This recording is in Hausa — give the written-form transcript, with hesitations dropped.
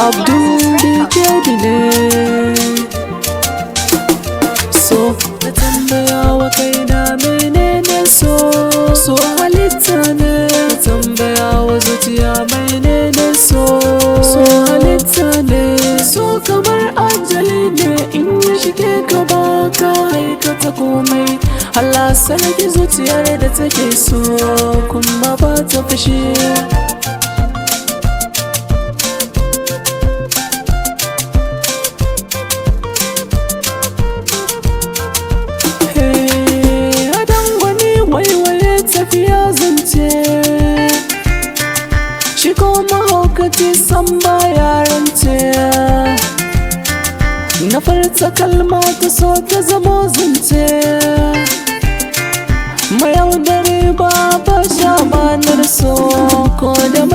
Abdul DJ ne. So na tambaya wa kaina menene so. So halitta ne. Na tambaya wa zuciya menene so. So halitta ne. So kamar ajali ne in ya shige ka baka aikata komai. Allah sarki zuciyar da take so kuma ba ta fushi. Tafiya zance shi ko mahaukaci san baya rance. Na farta kalma ta so ta zamo zance. Mayaudari ba ba sha manar so ko da